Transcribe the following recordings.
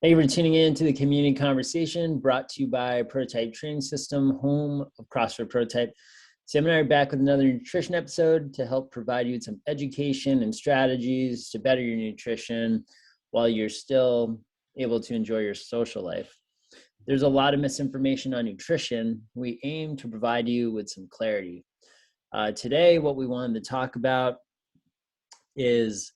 Thank you for tuning in to the community conversation brought to you by Prototype Training System, home of CrossFit Prototype. Sam and I are back with another nutrition episode to help provide you with some education and strategies to better your nutrition while you're still able to enjoy your social life. There's a lot of misinformation on nutrition. We aim to provide you with some clarity. Today, what we wanted to talk about is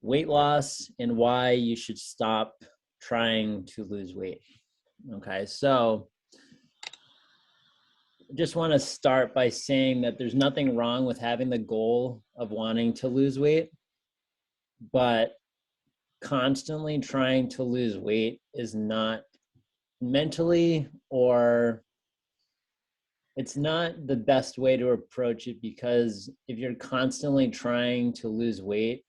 weight loss and why you should stop trying to lose weight. Okay, so I just want to start by saying that there's nothing wrong with having the goal of wanting to lose weight, but constantly trying to lose weight is not mentally, or it's not the best way to approach it, because if you're constantly trying to lose weight,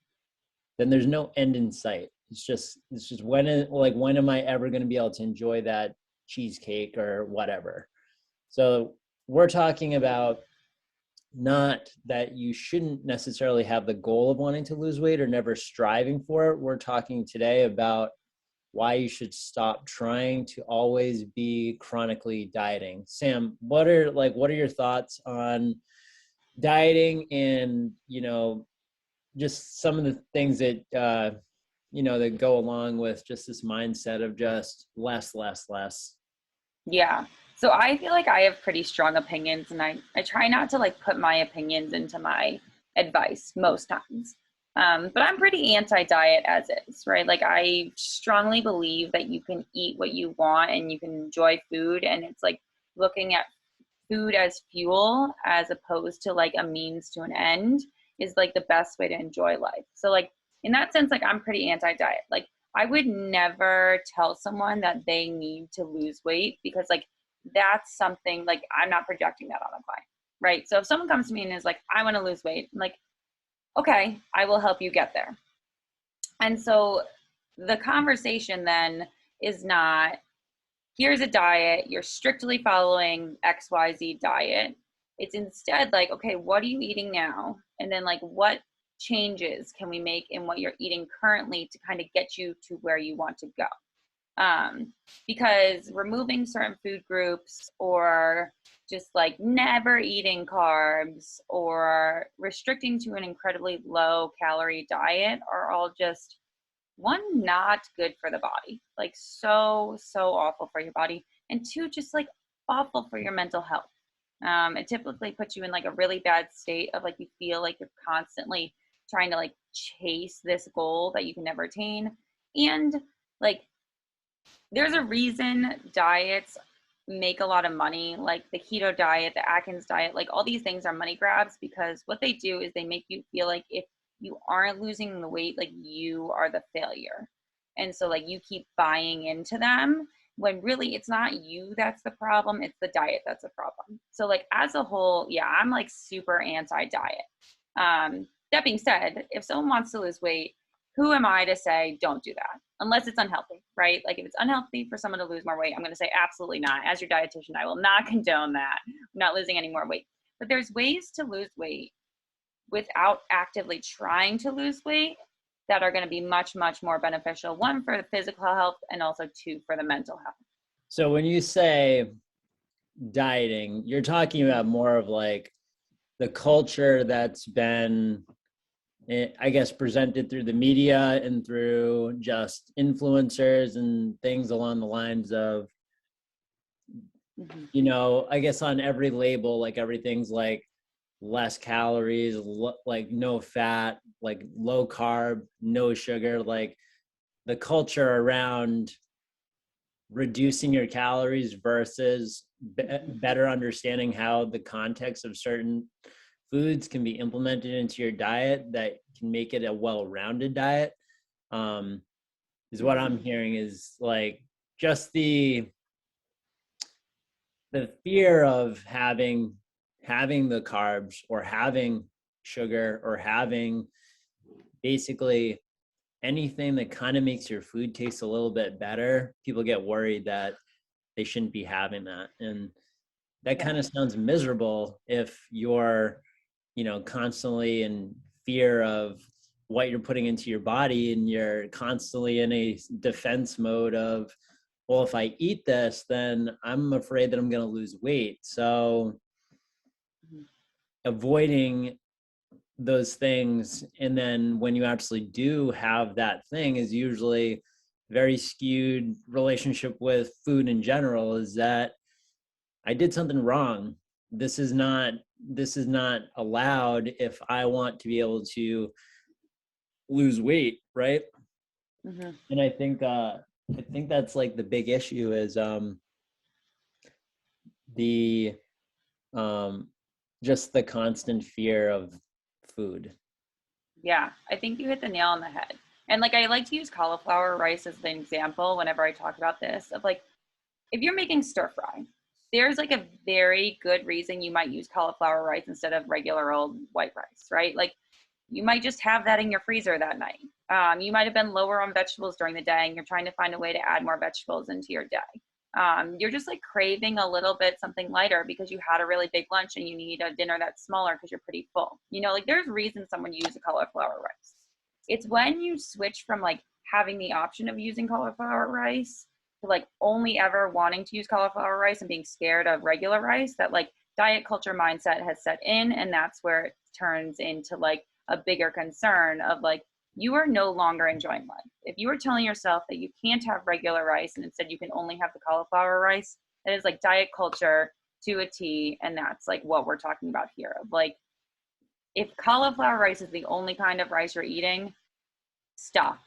then there's no end in sight. It's just when am I ever going to be able to enjoy that cheesecake or whatever? So we're talking about not that you shouldn't necessarily have the goal of wanting to lose weight or never striving for it. We're talking today about why you should stop trying to always be chronically dieting. Sam, what are your thoughts on dieting and, just some of the things that, that go along with just this mindset of just less. Yeah. So I feel like I have pretty strong opinions, and I try not to put my opinions into my advice most times. But I'm pretty anti-diet as is, right? I strongly believe that you can eat what you want and you can enjoy food. And it's looking at food as fuel as opposed to a means to an end is the best way to enjoy life. So in that sense, I'm pretty anti-diet. I would never tell someone that they need to lose weight, because that's something I'm not projecting that on a client, right? So if someone comes to me and is I want to lose weight, I'm okay, I will help you get there. And so the conversation then is not, here's a diet, you're strictly following XYZ diet. It's instead okay, what are you eating now? And then what changes can we make in what you're eating currently to kind of get you to where you want to go? Because removing certain food groups, or just never eating carbs, or restricting to an incredibly low calorie diet are all just, one, not good for the body, so awful for your body, and two, just awful for your mental health. It typically puts you in a really bad state of you feel you're constantly trying to chase this goal that you can never attain. And there's a reason diets make a lot of money, the keto diet, the Atkins diet, all these things are money grabs, because what they do is they make you feel if you aren't losing the weight, you are the failure. And so you keep buying into them, when really it's not you that's the problem, it's the diet that's the problem. So as a whole, yeah, I'm super anti-diet. That being said, if someone wants to lose weight, who am I to say don't do that? Unless it's unhealthy, right? If it's unhealthy for someone to lose more weight, I'm going to say absolutely not. As your dietitian, I will not condone that. I'm not losing any more weight. But there's ways to lose weight without actively trying to lose weight that are going to be much, much more beneficial. One, for the physical health, and also two, for the mental health. So when you say dieting, you're talking about more of the culture that's been, I guess, presented through the media and through just influencers and things along the lines of, I guess on every label, everything's less calories, no fat, low carb, no sugar, the culture around reducing your calories versus better understanding how the context of certain foods can be implemented into your diet that can make it a well-rounded diet, is what I'm hearing, is just the fear of having the carbs, or having sugar, or having basically anything that kind of makes your food taste a little bit better. People get worried that they shouldn't be having that. And that kind of sounds miserable if you're, constantly in fear of what you're putting into your body, and you're constantly in a defense mode of, well, if I eat this, then I'm afraid that I'm going to lose weight. So avoiding those things, and then when you actually do have that thing, is usually very skewed relationship with food in general, is that I did something wrong. This is not allowed if I want to be able to lose weight, right? Mm-hmm. And I think that's like the big issue is the just the constant fear of food. Yeah, I think you hit the nail on the head. And like I like to use cauliflower rice as an example whenever I talk about this, of like, if you're making stir fry, there's like a very good reason you might use cauliflower rice instead of regular old white rice, right? Like you might just have that in your freezer that night. You might have been lower on vegetables during the day and you're trying to find a way to add more vegetables into your day. You're just like craving a little bit something lighter because you had a really big lunch and you need a dinner that's smaller because you're pretty full. You know, like there's reasons someone uses a cauliflower rice. It's when you switch from like having the option of using cauliflower rice to like only ever wanting to use cauliflower rice and being scared of regular rice that like diet culture mindset has set in, and that's where it turns into like a bigger concern of like you are no longer enjoying life. If you are telling yourself that you can't have regular rice and instead you can only have the cauliflower rice, that is like diet culture to a T, and that's like what we're talking about here. Like if cauliflower rice is the only kind of rice you're eating, stop.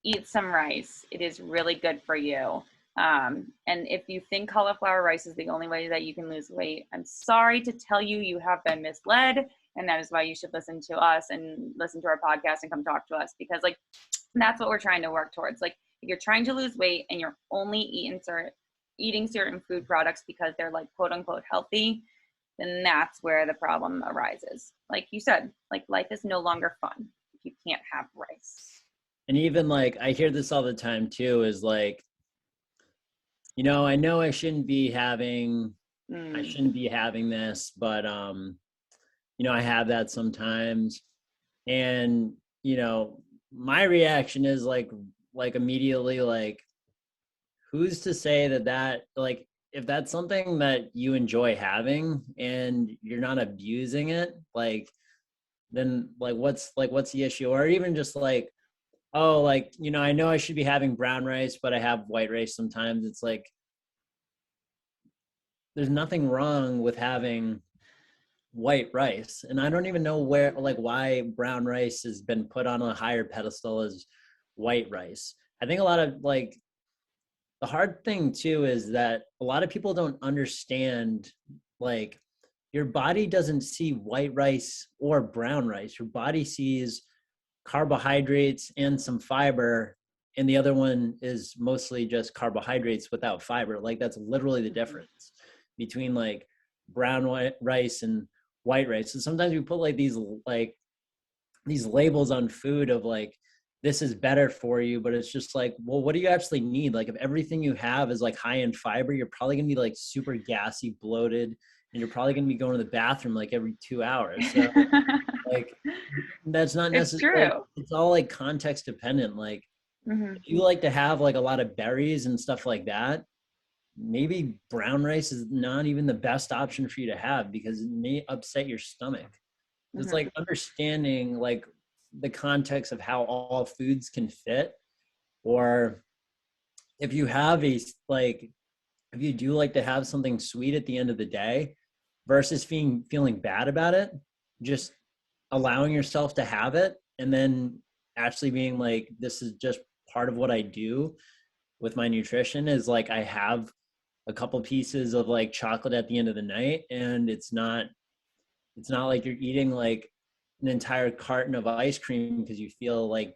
Eat some rice. It is really good for you. And if you think cauliflower rice is the only way that you can lose weight, I'm sorry to tell you, you have been misled. And that is why you should listen to us and listen to our podcast and come talk to us, because like that's what we're trying to work towards. Like if you're trying to lose weight and you're only eating certain food products because they're like quote unquote healthy, then that's where the problem arises. Like you said, like life is no longer fun if you can't have rice. And even like I hear this all the time too, is like, I know I shouldn't be having this, but I have that sometimes. And my reaction is like immediately like, who's to say that like, if that's something that you enjoy having and you're not abusing it, like then like what's the issue? Or even just like, oh, like, I know I should be having brown rice, but I have white rice sometimes. It's like, there's nothing wrong with having white rice. And I don't even know why brown rice has been put on a higher pedestal as white rice. I think a lot of like, the hard thing too is that a lot of people don't understand, like, your body doesn't see white rice or brown rice. Your body sees carbohydrates and some fiber, and the other one is mostly just carbohydrates without fiber. Like that's literally the difference between like brown rice and white rice. So sometimes we put like these labels on food of like, this is better for you, but it's just like, well, what do you actually need? Like if everything you have is like high in fiber, you're probably gonna be like super gassy, bloated, and you're probably gonna be going to the bathroom like every 2 hours. So like that's not It's necessarily, true. it's all like context dependent. Like Mm-hmm. if you like to have like a lot of berries and stuff like that, maybe brown rice is not even the best option for you to have because it may upset your stomach. It's Mm-hmm. like understanding like the context of how all foods can fit. Or if you have if you do like to have something sweet at the end of the day versus feeling bad about it, just allowing yourself to have it and then actually being like, this is just part of what I do with my nutrition, is like I have a couple pieces of like chocolate at the end of the night, and it's not like you're eating like an entire carton of ice cream because you feel like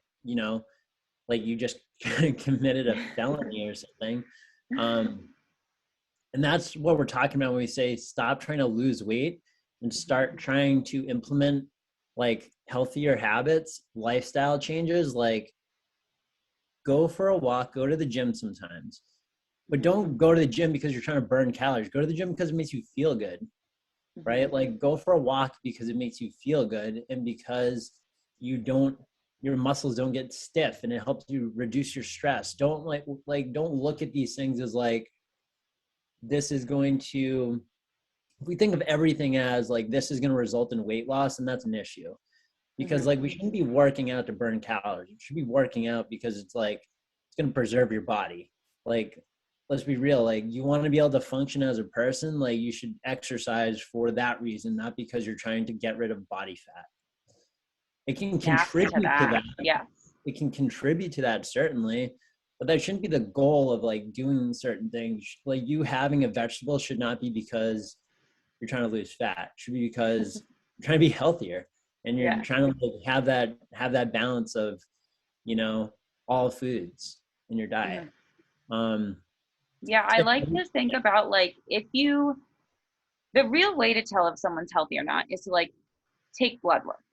like you just committed a felony or something. And that's what we're talking about when we say stop trying to lose weight and start trying to implement like healthier habits, lifestyle changes. Like go for a walk, go to the gym sometimes, but don't go to the gym because you're trying to burn calories. Go to the gym because it makes you feel good, right? Like go for a walk because it makes you feel good, and because your muscles don't get stiff, and it helps you reduce your stress. Don't don't look at these things as like this is going to, if we think of everything as like this is going to result in weight loss, and that's an issue, because Mm-hmm. like we shouldn't be working out to burn calories. You should be working out because it's like it's going to preserve your body. Like, let's be real, like you want to be able to function as a person, like you should exercise for that reason, not because you're trying to get rid of body fat. It can Yes to contribute to that. that. Yes. It can contribute to that, certainly, but that shouldn't be the goal of like doing certain things. Like you having a vegetable should not be because you're trying to lose fat. It should be because you're trying to be healthier, and you're Yeah. trying to like have that balance of, you know, all foods in your diet. Mm-hmm. um Yeah, I like to think about like the real way to tell if someone's healthy or not is to like take blood work.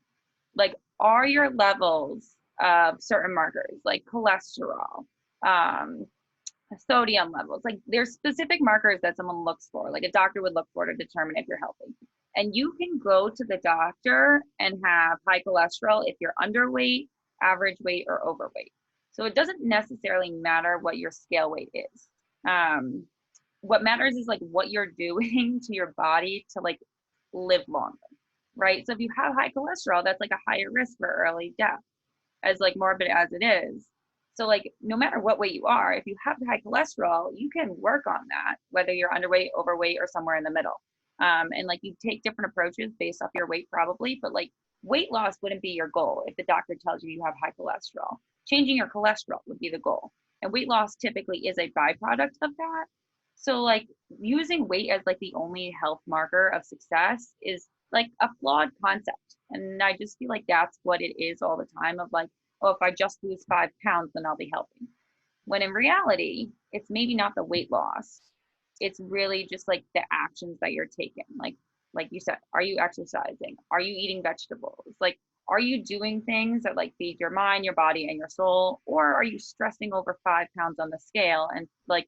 Like, are your levels of certain markers like cholesterol, um, sodium levels, like there's specific markers that someone looks for, like a doctor would look for to determine if you're healthy. And you can go to the doctor and have high cholesterol if you're underweight, average weight, or overweight. So it doesn't necessarily matter what your scale weight is. Um, what matters is like what you're doing to your body to like live longer, right? So if you have high cholesterol, that's like a higher risk for early death, as like morbid as it is. So like no matter what weight you are, if you have high cholesterol, you can work on that, whether you're underweight, overweight, or somewhere in the middle. And like you take different approaches based off your weight probably, but like weight loss wouldn't be your goal if the doctor tells you you have high cholesterol. Changing your cholesterol would be the goal. And weight loss typically is a byproduct of that. So like using weight as like the only health marker of success is like a flawed concept. And I just feel like that's what it is all the time of like, oh, if I just lose 5 pounds, then I'll be healthy. When in reality, it's maybe not the weight loss. It's really just like the actions that you're taking. Like you said, are you exercising? Are you eating vegetables? Like, are you doing things that like feed your mind, your body, and your soul? Or are you stressing over 5 pounds on the scale and like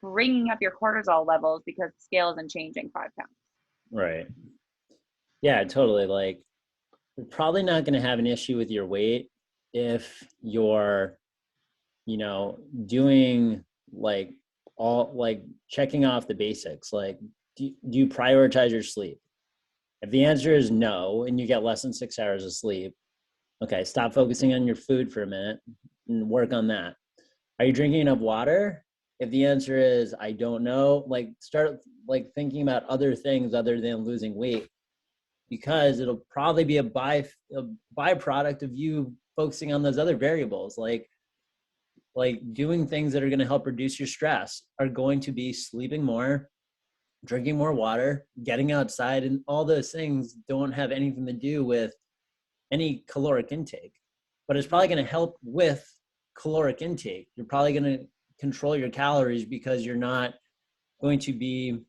bringing up your cortisol levels because the scale isn't changing 5 pounds? Right. Yeah, totally. Like you're probably not going to have an issue with your weight if you're, you know, doing like all like checking off the basics. Like, do you prioritize your sleep? If the answer is no, and you get less than 6 hours of sleep, okay, stop focusing on your food for a minute and work on that. Are you drinking enough water? If the answer is I don't know, like start like thinking about other things other than losing weight, because it'll probably be a byproduct of you focusing on those other variables, like doing things that are going to help reduce your stress are going to be sleeping more, drinking more water, getting outside, and all those things don't have anything to do with any caloric intake, but it's probably going to help with caloric intake. You're probably going to control your calories because you're not going to be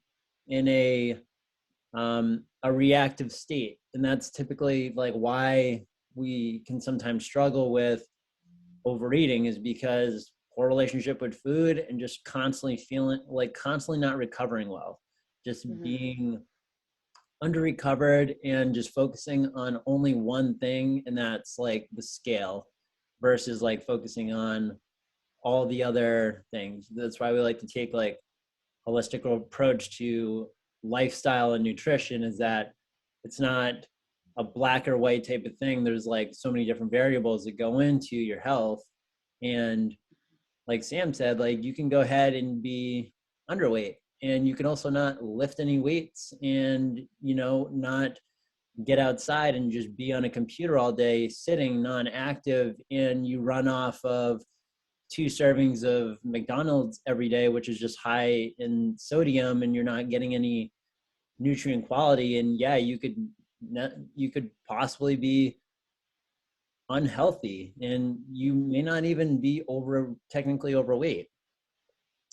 in a reactive state. And that's typically like why we can sometimes struggle with overeating, is because poor relationship with food and just constantly feeling like constantly not recovering well, just Mm-hmm. being under recovered and just focusing on only one thing, and that's like the scale, versus like focusing on all the other things. That's why we like to take like holistic approach to lifestyle and nutrition, is that it's not a black or white type of thing. There's like so many different variables that go into your health. And like Sam said, like you can go ahead and be underweight, and you can also not lift any weights, and you know, not get outside and just be on a computer all day sitting non-active, and you run off of 2 servings of McDonald's every day, which is just high in sodium, and you're not getting any nutrient quality. And yeah, you could possibly be unhealthy, and you may not even be technically overweight.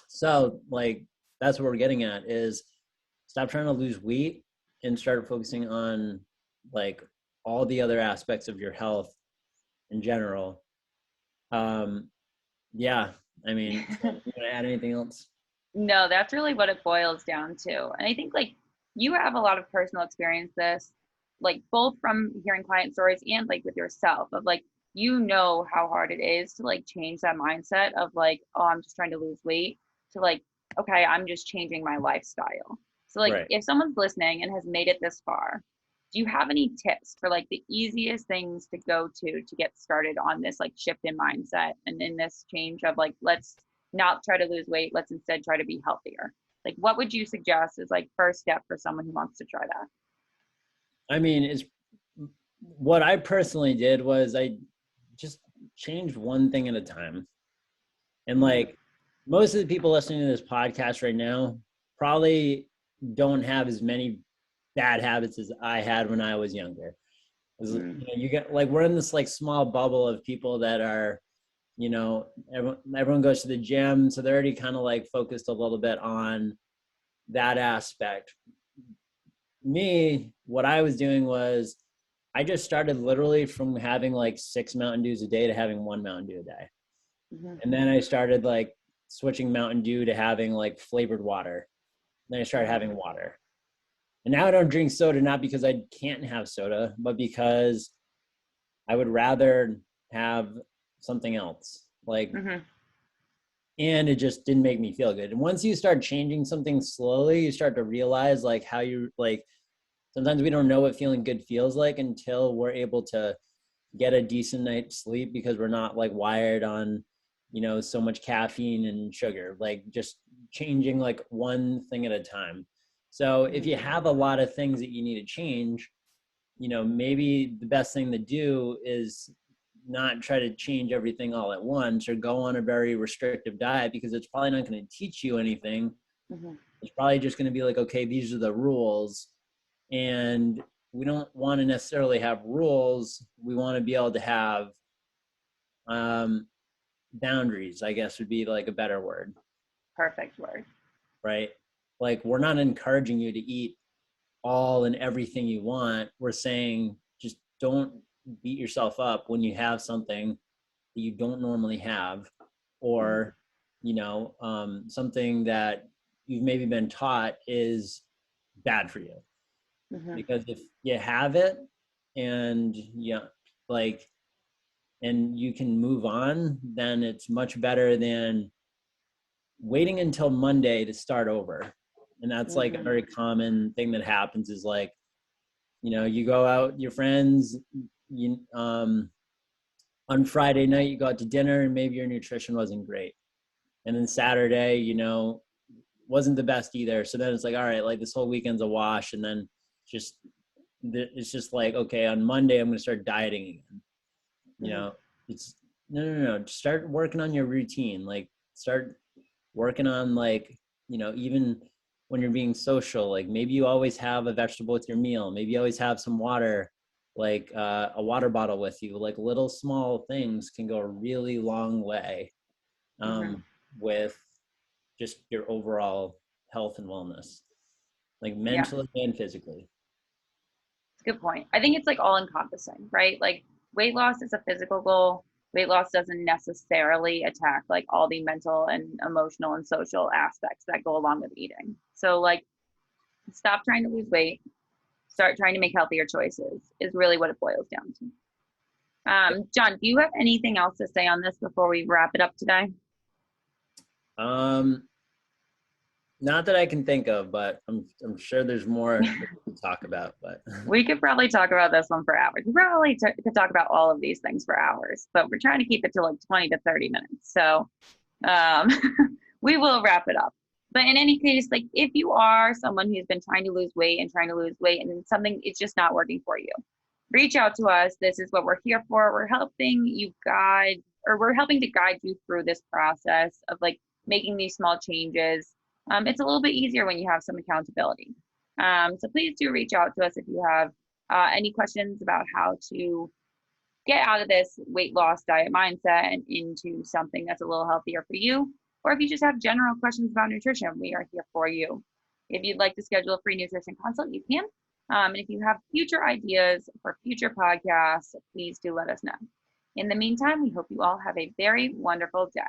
So like that's what we're getting at, is stop trying to lose weight and start focusing on like all the other aspects of your health in general. um yeah, I mean, so you want to add anything else? No, that's really what it boils down to. And I think like you have a lot of personal experience this. like both from hearing client stories and like with yourself of like, you know how hard it is to like change that mindset of like, oh, I'm just trying to lose weight to like, okay, I'm just changing my lifestyle. So like Right. if someone's listening and has made it this far, do you have any tips for like the easiest things to go to get started on this like shift in mindset and in this change of like, let's not try to lose weight, let's instead try to be healthier? Like what would you suggest is like first step for someone who wants to try that? I mean, it's what I personally did was I just changed one thing at a time. And Mm-hmm. like most of the people listening to this podcast right now probably don't have as many bad habits as I had when I was younger. 'Cause, you get like we're in this like small bubble of people that are, everyone goes to the gym, so they're already kind of like focused a little bit on that aspect. Me, what I was doing was I just started literally from having like 6 Mountain Dews a day to having 1 Mountain Dew a day. Mm-hmm. And then I started like switching Mountain Dew to having like flavored water. Then I started having water. And now I don't drink soda, not because I can't have soda, but because I would rather have something else. Like, Mm-hmm. and it just didn't make me feel good. And once you start changing something slowly, you start to realize like how you like, sometimes we don't know what feeling good feels like until we're able to get a decent night's sleep because we're not like wired on, so much caffeine and sugar, like just changing like one thing at a time. So if you have a lot of things that you need to change, maybe the best thing to do is not try to change everything all at once or go on a very restrictive diet because it's probably not going to teach you anything. Mm-hmm. It's probably just going to be like, okay, these are the rules. And we don't want to necessarily have rules. We want to be able to have um, boundaries, I guess would be like a better word, Perfect word. right? Like we're not encouraging you to eat all and everything you want. We're saying just don't beat yourself up when you have something that you don't normally have, or something that you've maybe been taught is bad for you. Mm-hmm. Because if you have it and like and you can move on, then it's much better than waiting until Monday to start over. And that's like a Mm-hmm. very common thing that happens is like, you go out with your friends, you on Friday night you go out to dinner and maybe your nutrition wasn't great. And then Saturday, wasn't the best either. So then it's like, all right, like this whole weekend's a wash. And then just it's just like, okay, on Monday I'm going to start dieting again. Mm-hmm. It's no. Start working on your routine. Like start working on like, even when you're being social, like maybe you always have a vegetable with your meal. Maybe you always have some water, like a water bottle with you. Like little small things can go a really long way Mm-hmm. with just your overall health and wellness, like Yeah. mentally and physically. Good point. I think it's like all encompassing, right? Like weight loss is a physical goal. Weight loss doesn't necessarily attack like all the mental and emotional and social aspects that go along with eating. So like stop trying to lose weight, start trying to make healthier choices is really what it boils down to. John, do you have anything else to say on this before we wrap it up today? Um, Not that I can think of, but I'm sure there's more that we can talk about. But We could probably talk about this one for hours. We probably could talk about all of these things for hours, but we're trying to keep it to like 20 to 30 minutes. So um, we will wrap it up. But in any case, like if you are someone who's been trying to lose weight and something is just not working for you, reach out to us. This is what we're here for. We're helping you guide, or we're helping to guide you through this process of like making these small changes. It's a little bit easier when you have some accountability. So please do reach out to us if you have any questions about how to get out of this weight loss diet mindset and into something that's a little healthier for you. Or if you just have general questions about nutrition, we are here for you. If you'd like to schedule a free nutrition consult, you can. And if you have future ideas for future podcasts, please do let us know. In the meantime, we hope you all have a very wonderful day.